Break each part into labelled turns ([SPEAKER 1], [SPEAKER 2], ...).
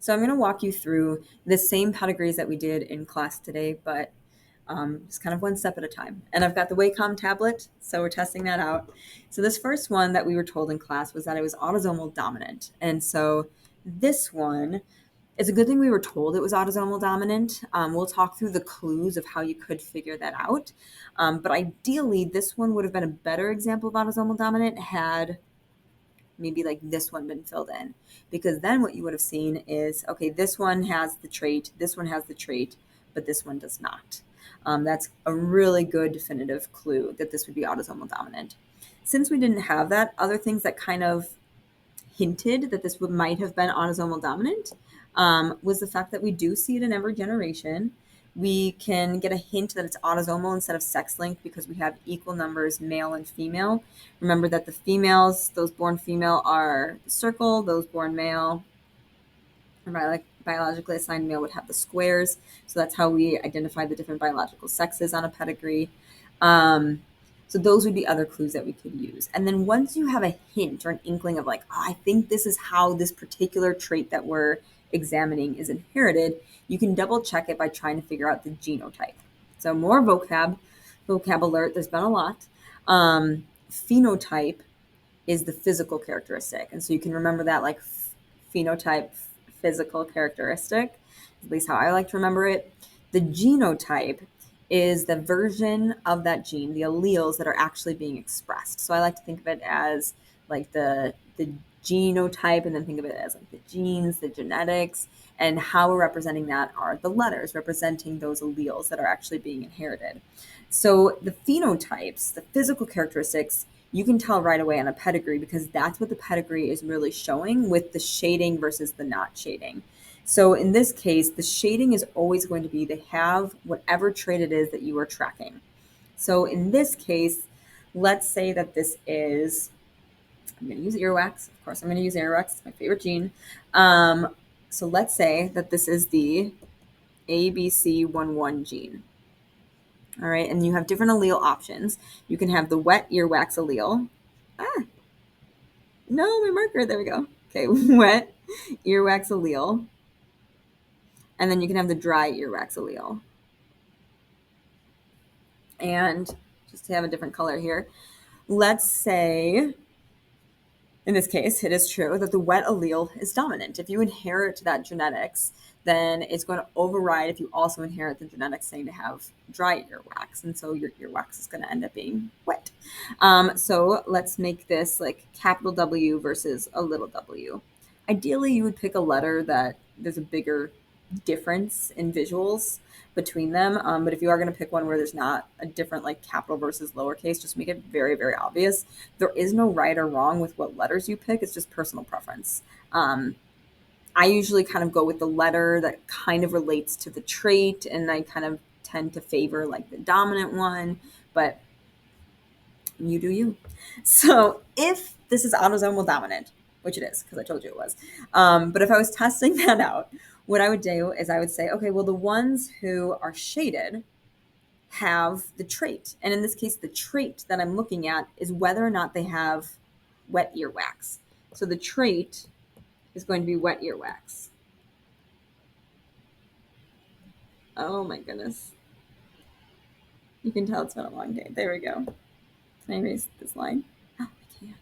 [SPEAKER 1] So I'm going to walk you through the same pedigrees that we did in class today, but just kind of one step at a time. And I've got the Wacom tablet, so we're testing that out. So this first one that we were told in class was that it was autosomal dominant. And so this one, it's a good thing we were told it was autosomal dominant. We'll talk through the clues of how you could figure that out. But ideally, this one would have been a better example of autosomal dominant had maybe like this one been filled in. Because then what you would have seen is, okay, this one has the trait, this one has the trait, but this one does not. That's a really good definitive clue that this would be autosomal dominant. Since we didn't have that, other things that kind of hinted that this might have been autosomal dominant was the fact that we do see it in every generation. We can get a hint that it's autosomal instead of sex-linked because we have equal numbers male and female. Remember that the females, those born female, are the circle, those born male, biologically assigned male, would have the squares. So that's how we identify the different biological sexes on a pedigree. So those would be other clues that we could use. And then once you have a hint or an inkling of like, oh, I think this is how this particular trait that we're examining is inherited, you can double check it by trying to figure out the genotype. So more vocab alert, there's been a lot. Phenotype is the physical characteristic. And so you can remember that like phenotype, physical characteristic, at least how I like to remember it. The genotype is the version of that gene, the alleles that are actually being expressed. So I like to think of it as like the genotype, and then think of it as like the genes, the genetics, and how we're representing that are the letters representing those alleles that are actually being inherited. So the phenotypes, the physical characteristics, you can tell right away on a pedigree because that's what the pedigree is really showing with the shading versus the not shading. So in this case, the shading is always going to be they have whatever trait it is that you are tracking. So in this case, let's say that this is, I'm going to use earwax. Of course, I'm going to use earwax. It's my favorite gene. So let's say that this is the ABC11 gene. All right, and you have different allele options. You can have the wet earwax allele. No, my marker. There we go. Okay, wet earwax allele. And then you can have the dry earwax allele. And just to have a different color here, let's say, in this case, it is true that the wet allele is dominant. If you inherit that genetics, then it's going to override if you also inherit the genetics saying to have dry earwax. And so your earwax is going to end up being wet. So let's make this like capital W versus a little w. Ideally, you would pick a letter that there's a bigger difference in visuals between them. But if you are going to pick one where there's not a different like capital versus lowercase, just make it very, very obvious. There is no right or wrong with what letters you pick. It's just personal preference. I usually kind of go with the letter that kind of relates to the trait, and I kind of tend to favor like the dominant one, but you do you. So if this is autosomal dominant, which it is because I told you it was, but if I was testing that out, what I would do is I would say, okay, well, the ones who are shaded have the trait. And in this case, the trait that I'm looking at is whether or not they have wet earwax. So the trait is going to be wet earwax. Oh my goodness. You can tell it's been a long day. There we go. Can I erase this line? Oh, I can't.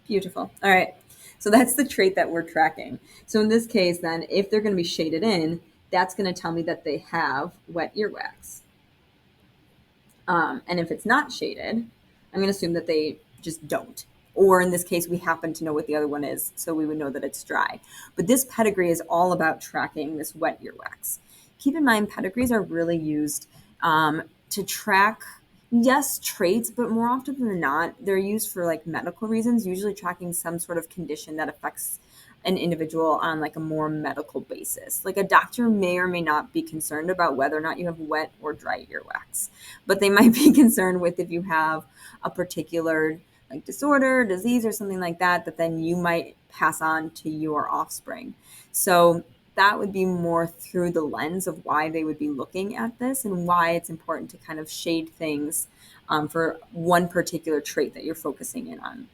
[SPEAKER 1] Beautiful. All right. So that's the trait that we're tracking. So in this case, then, if they're going to be shaded in, that's going to tell me that they have wet earwax. And if it's not shaded, I'm going to assume that they just don't. Or in this case, we happen to know what the other one is, so we would know that it's dry. But this pedigree is all about tracking this wet earwax. Keep in mind, pedigrees are really used to track, yes, traits, but more often than not, they're used for like medical reasons, usually tracking some sort of condition that affects an individual on like a more medical basis. Like a doctor may or may not be concerned about whether or not you have wet or dry earwax, but they might be concerned with if you have a particular like disorder, disease, or something like that, that then you might pass on to your offspring. So that would be more through the lens of why they would be looking at this and why it's important to kind of shade things for one particular trait that you're focusing in on.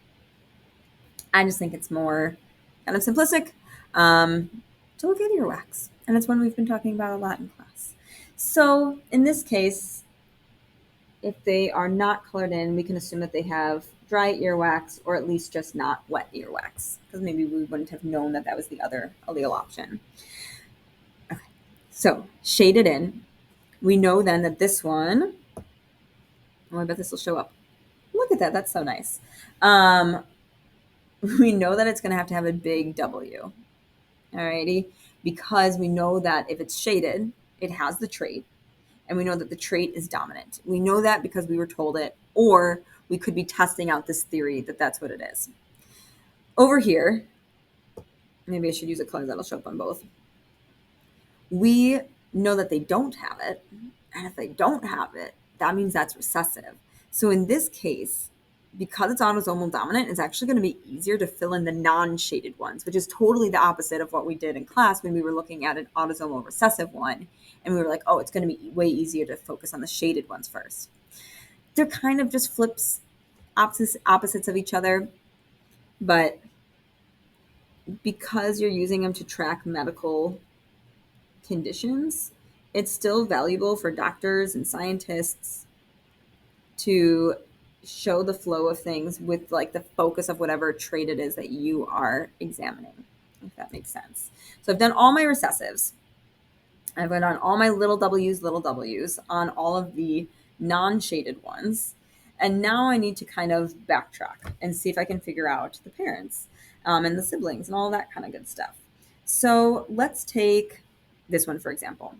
[SPEAKER 1] I just think it's more kind of simplistic to look at earwax. And it's one we've been talking about a lot in class. So in this case, if they are not colored in, we can assume that they have dry earwax or at least just not wet earwax, because maybe we wouldn't have known that that was the other allele option. Okay, so shaded in, we know then that this one, oh, I bet this will show up. Look at that, that's so nice. We know that it's going to have a big W, alrighty, because we know that if it's shaded, it has the trait, and we know that the trait is dominant. We know that because we were told it, or we could be testing out this theory that that's what it is. Over here, maybe I should use a color that'll show up on both. We know that they don't have it, and if they don't have it, that means that's recessive. So in this case, because it's autosomal dominant, it's actually going to be easier to fill in the non-shaded ones, which is totally the opposite of what we did in class when we were looking at an autosomal recessive one. And we were like, oh, it's going to be way easier to focus on the shaded ones first. They're kind of just flips, opposites of each other. But because you're using them to track medical conditions, it's still valuable for doctors and scientists to show the flow of things with like the focus of whatever trait it is that you are examining, if that makes sense. So I've done all my recessives. I've done all my little w's on all of the non-shaded ones. And now I need to kind of backtrack and see if I can figure out the parents and the siblings and all that kind of good stuff. So let's take this one, for example.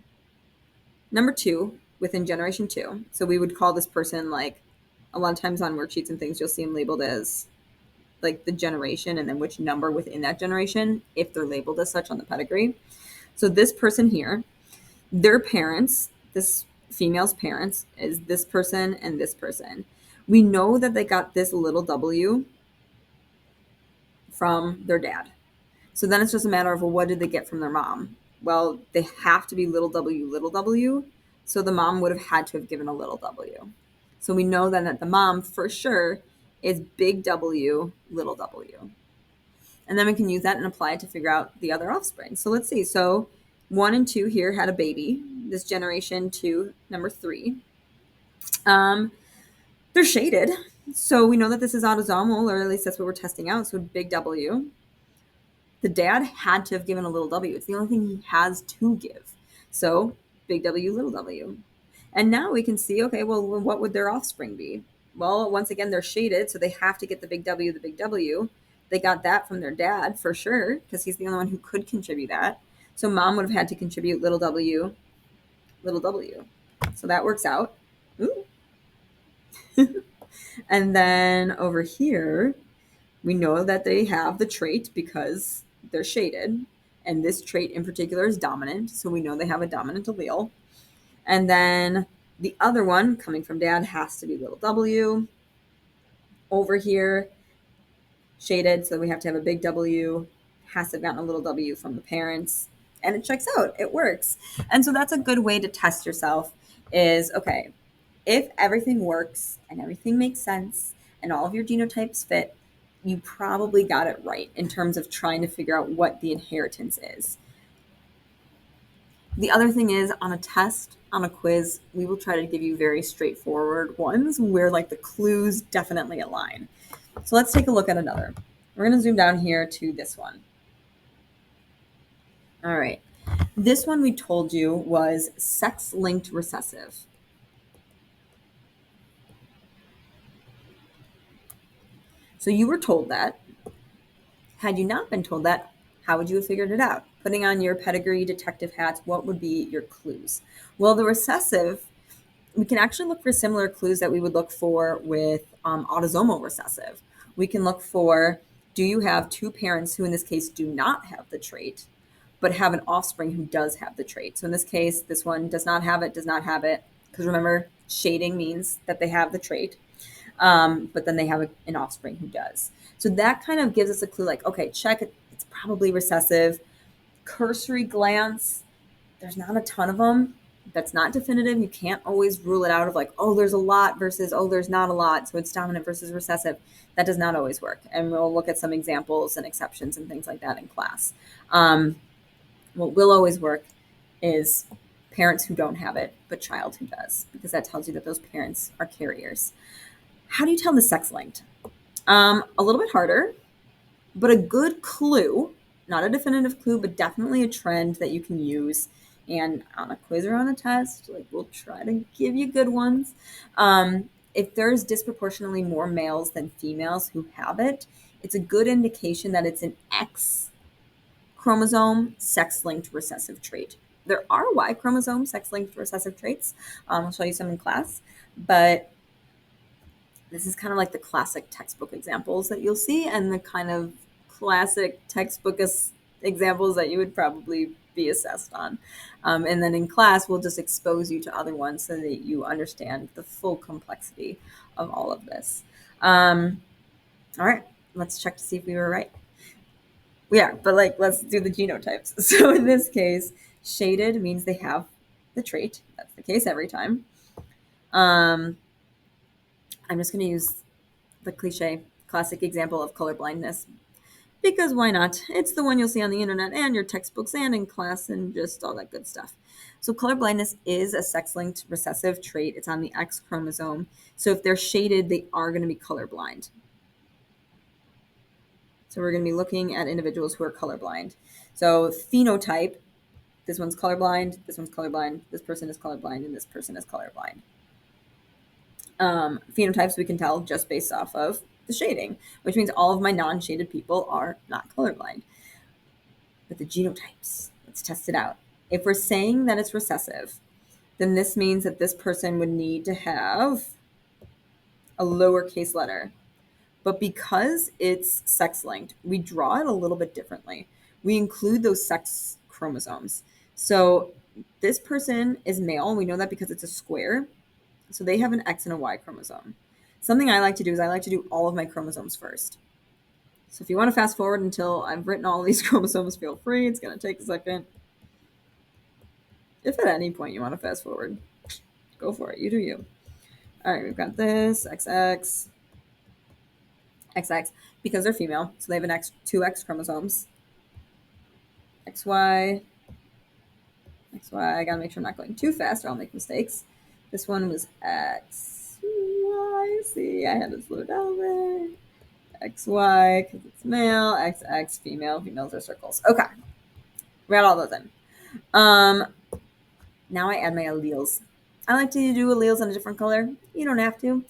[SPEAKER 1] Number 2, within generation 2. So we would call this person, like, a lot of times on worksheets and things, you'll see them labeled as like the generation and then which number within that generation, if they're labeled as such on the pedigree. So this person here, their parents, this female's parents, is this person and this person. We know that they got this little w from their dad. So then it's just a matter of, well, what did they get from their mom? Well, they have to be little w. So the mom would have had to have given a little w. So we know then that the mom for sure is big W, little w. And then we can use that and apply it to figure out the other offspring. So let's see. So 1 and 2 here had a baby. This generation 2, number 3. They're shaded. So we know that this is autosomal, or at least that's what we're testing out. So big W. The dad had to have given a little w. It's the only thing he has to give. So big W, little w. And now we can see, okay, well, what would their offspring be? Well, once again, they're shaded, so they have to get the big W, the big W. They got that from their dad for sure, because he's the only one who could contribute that. So mom would have had to contribute little w, little w. So that works out. Ooh. And then over here, we know that they have the trait because they're shaded. And this trait in particular is dominant. So we know they have a dominant allele. And then the other one coming from dad has to be little w. Over here, shaded, so we have to have a big W, has to have gotten a little w from the parents. And it checks out. It works. And so that's a good way to test yourself is, okay, if everything works and everything makes sense and all of your genotypes fit, you probably got it right in terms of trying to figure out what the inheritance is. The other thing is, on a test, on a quiz, we will try to give you very straightforward ones where like the clues definitely align. So let's take a look at another. We're going to zoom down here to this one. All right. This one we told you was sex-linked recessive. So you were told that. Had you not been told that, how would you have figured it out? Putting on your pedigree detective hats, what would be your clues? Well, the recessive, we can actually look for similar clues that we would look for with autosomal recessive. We can look for, do you have 2 parents who in this case do not have the trait, but have an offspring who does have the trait? So in this case, this one does not have it, because remember, shading means that they have the trait, but then they have an offspring who does. So that kind of gives us a clue like, okay, check it, it's probably recessive. Cursory glance, there's not a ton of them, That's not definitive. You can't always rule it out of like, oh, there's a lot versus, oh, there's not a lot. So it's dominant versus recessive. That does not always work. And we'll look at some examples and exceptions and things like that in class. What will always work is parents who don't have it, but child who does, because that tells you that those parents are carriers. How do you tell the sex linked? A little bit harder, but a good clue, not a definitive clue, but definitely a trend that you can use. And on a quiz or on a test, like we'll try to give you good ones. If there's disproportionately more males than females who have it, it's a good indication that it's an X chromosome sex-linked recessive trait. There are Y chromosome sex-linked recessive traits. I'll show you some in class, but this is kind of like the classic textbook examples that you'll see and the kind of classic textbook examples that you would probably be assessed on. And then in class, we'll just expose you to other ones so that you understand the full complexity of all of this. All right, let's check to see if we were right. We are, but like, let's do the genotypes. So in this case, shaded means they have the trait. That's the case every time. I'm just going to use the cliche classic example of color blindness because why not? It's the one you'll see on the internet and your textbooks and in class and just all that good stuff. So color blindness is a sex-linked recessive trait. It's on the X chromosome. So if they're shaded, they are going to be colorblind. So we're going to be looking at individuals who are colorblind. So phenotype, this one's colorblind, this one's colorblind, this person is colorblind, and this person is colorblind. Phenotypes we can tell just based off of the shading, which means all of my non-shaded people are not colorblind. But the genotypes, let's test it out. If we're saying that it's recessive, then this means that this person would need to have a lowercase letter. But because it's sex-linked, we draw it a little bit differently. We include those sex chromosomes. So this person is male. We know that because it's a square. So they have an X and a Y chromosome. Something I like to do is I like to do all of my chromosomes first. So if you want to fast forward until I've written all of these chromosomes, feel free. It's going to take a second. If at any point you want to fast forward, go for it. You do you. All right, we've got this, XX, XX, because they're female. So they have two X chromosomes. XY, XY. I got to make sure I'm not going too fast or I'll make mistakes. This one was XY. See, I had to slow down there. XY, because it's male. XX, female. Females are circles. Okay. We got all those in. Now I add my alleles. I like to do alleles in a different color. You don't have to.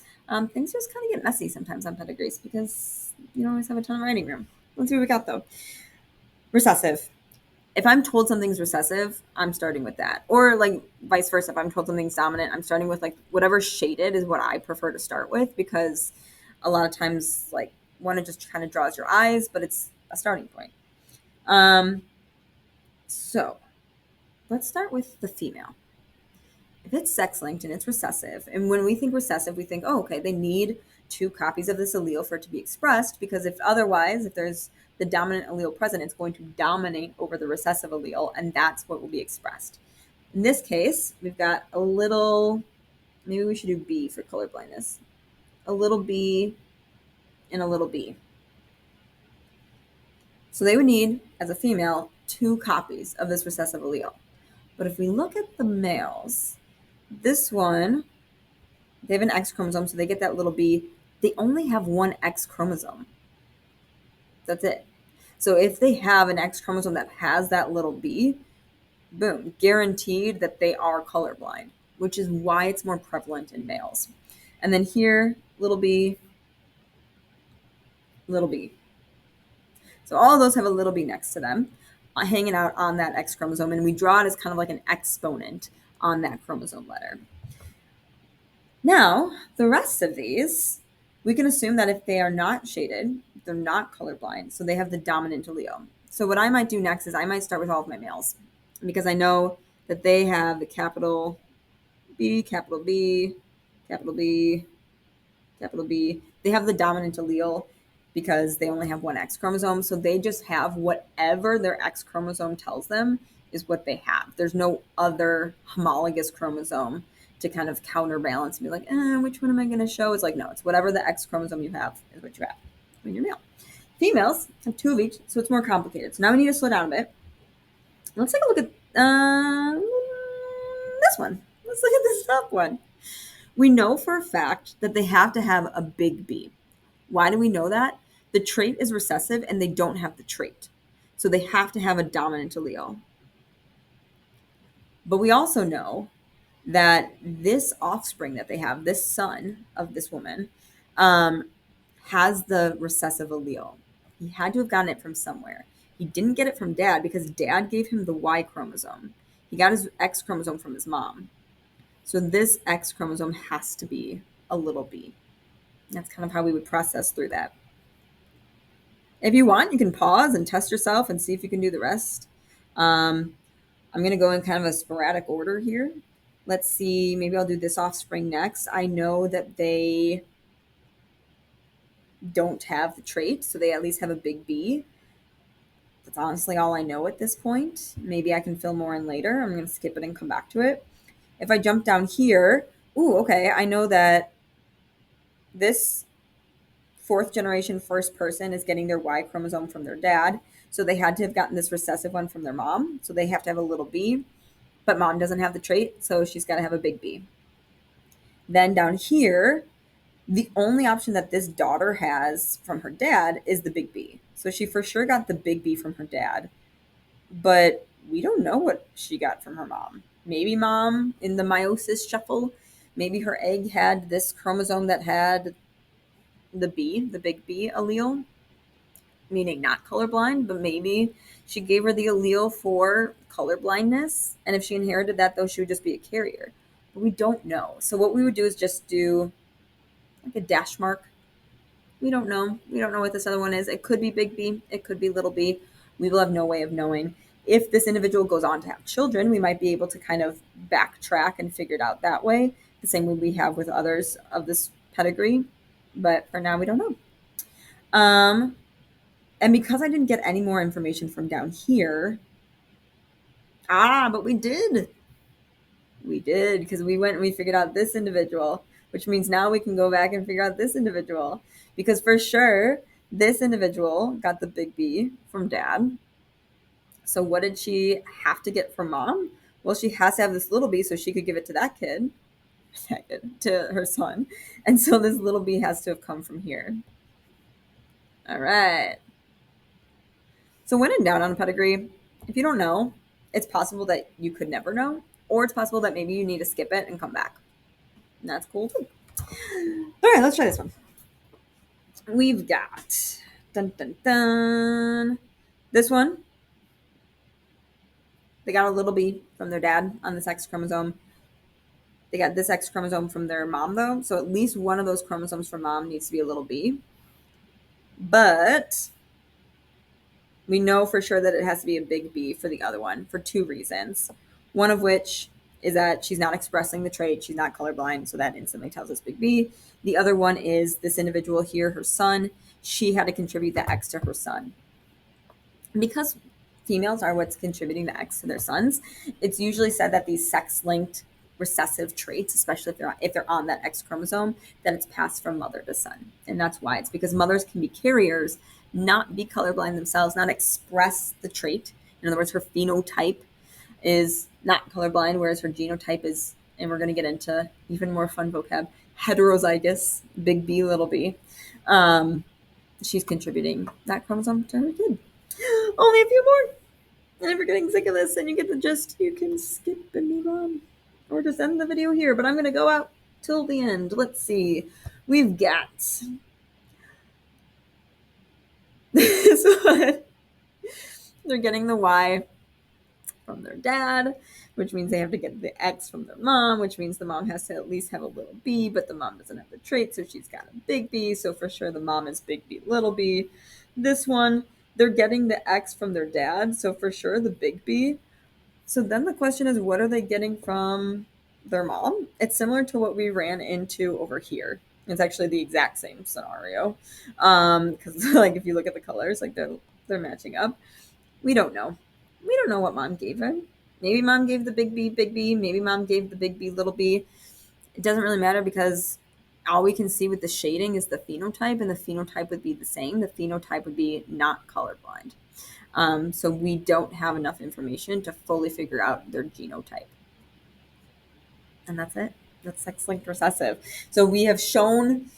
[SPEAKER 1] Things just kind of get messy sometimes on pedigrees because you don't always have a ton of writing room. Let's see what we got though. Recessive. If I'm told something's recessive, I'm starting with that. Or like vice versa, if I'm told something's dominant, I'm starting with like whatever's shaded is what I prefer to start with because a lot of times like one, it just kind of draws your eyes, but it's a starting point. So let's start with the female. If it's sex-linked and it's recessive, and when we think recessive, we think, oh, okay, they need two copies of this allele for it to be expressed because if otherwise, if there's the dominant allele present, it's going to dominate over the recessive allele, and that's what will be expressed. In this case, we've got a little, maybe we should do B for color blindness. A little B and a little B. So they would need, as a female, two copies of this recessive allele. But if we look at the males, this one, they have an X chromosome, so they get that little B. They only have one X chromosome. That's it. So if they have an X chromosome that has that little B, boom, guaranteed that they are colorblind, which is why it's more prevalent in males. And then here, little b, little b. So all of those have a little b next to them, hanging out on that X chromosome, and we draw it as kind of like an exponent on that chromosome letter. Now, the rest of these, we can assume that if they are not shaded, they're not colorblind, so they have the dominant allele. So what I might do next is I might start with all of my males because I know that they have the capital B, capital B, capital B, capital B. They have the dominant allele because they only have one X chromosome, so they just have whatever their X chromosome tells them is what they have. There's no other homologous chromosome to kind of counterbalance and be like, which one am I going to show? It's like, no, it's whatever the X chromosome you have is what you have when you're male. Females have 2 of each, so it's more complicated. So now we need to slow down a bit. Let's take a look at this one. Let's look at this top one. We know for a fact that they have to have a big B. Why do we know that? The trait is recessive and they don't have the trait. So they have to have a dominant allele. But we also know that this offspring that they have, this son of this woman, has the recessive allele. He had to have gotten it from somewhere. He didn't get it from dad because dad gave him the Y chromosome. He got his X chromosome from his mom. So this X chromosome has to be a little b. That's kind of how we would process through that. If you want, you can pause and test yourself and see if you can do the rest. I'm going to go in kind of a sporadic order here. Let's see, maybe I'll do this offspring next. I know that they don't have the trait, so they at least have a big B. That's honestly all I know at this point. Maybe I can fill more in later. I'm going to skip it and come back to it. If I jump down here, okay, I know that this 4th generation first person is getting their Y chromosome from their dad. So they had to have gotten this recessive one from their mom. So they have to have a little b. But mom doesn't have the trait, so she's got to have a big B. Then down here, the only option that this daughter has from her dad is the big B. So she for sure got the big B from her dad. But we don't know what she got from her mom. Maybe mom, in the meiosis shuffle, maybe her egg had this chromosome that had the B, the big B allele, meaning not colorblind, but maybe she gave her the allele for colorblindness. And if she inherited that, though, she would just be a carrier. But we don't know. So what we would do is just do like a dash mark. We don't know. We don't know what this other one is. It could be big B. It could be little b. We will have no way of knowing. If this individual goes on to have children, we might be able to kind of backtrack and figure it out that way, the same way we have with others of this pedigree. But for now, we don't know. And because I didn't get any more information from down here, but we did. We did, because we went and we figured out this individual, which means now we can go back and figure out this individual. Because for sure, this individual got the big B from dad. So what did she have to get from mom? Well, she has to have this little b so she could give it to that kid, to her son. And so this little b has to have come from here. All right. So when in doubt on a pedigree, if you don't know, it's possible that you could never know, or it's possible that maybe you need to skip it and come back. And that's cool too. All right, let's try this one. We've got this one. They got a little b from their dad on this X chromosome. They got this X chromosome from their mom, though. So at least one of those chromosomes from mom needs to be a little b. But we know for sure that it has to be a big B for the other one for 2 reasons. One of which is that she's not expressing the trait. She's not colorblind, so that instantly tells us big B. The other one is this individual here, her son. She had to contribute the X to her son. Because females are what's contributing the X to their sons, it's usually said that these sex-linked recessive traits, especially if they're on that X chromosome, that it's passed from mother to son. And that's why. It's because mothers can be carriers, not be colorblind themselves, not express the trait. In other words, her phenotype is not colorblind, whereas her genotype is, and we're going to get into even more fun vocab, heterozygous, big B, little b. She's contributing that chromosome to her kid. Only a few more. And if you're getting sick of this and you get the gist, you can skip and move on. Or just end the video here. But I'm going to go out till the end. Let's see. We've got this one. They're getting the Y from their dad, which means they have to get the X from their mom, which means the mom has to at least have a little b, but the mom doesn't have the trait, so she's got a big B. So for sure the mom is big B, little b. This one, they're getting the X from their dad, so for sure the big B. So then the question is, what are they getting from their mom? It's similar to what we ran into over here. It's actually the exact same scenario. Because like if you look at the colors, like they're matching up. We don't know. We don't know what mom gave him. Maybe mom gave the big B. Maybe mom gave the big B, little b. It doesn't really matter because all we can see with the shading is the phenotype, and the phenotype would be the same. The phenotype would be not colorblind. So we don't have enough information to fully figure out their genotype. And that's it. That's sex-linked recessive. So we have shown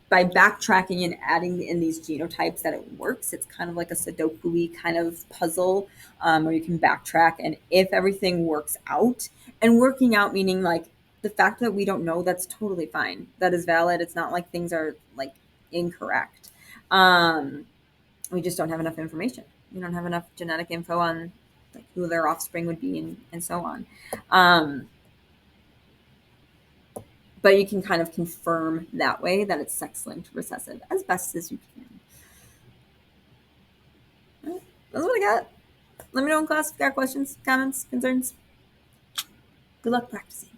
[SPEAKER 1] by backtracking and adding in these genotypes that it works. It's kind of like a Sudoku-y kind of puzzle where you can backtrack, and if everything works out, and working out meaning like the fact that we don't know, that's totally fine. That is valid. It's not like things are like incorrect. We just don't have enough information. We don't have enough genetic info on like who their offspring would be and so on. But you can kind of confirm that way that it's sex-linked recessive as best as you can. All right, that's what I got. Let me know in class if you got questions, comments, concerns. Good luck practicing.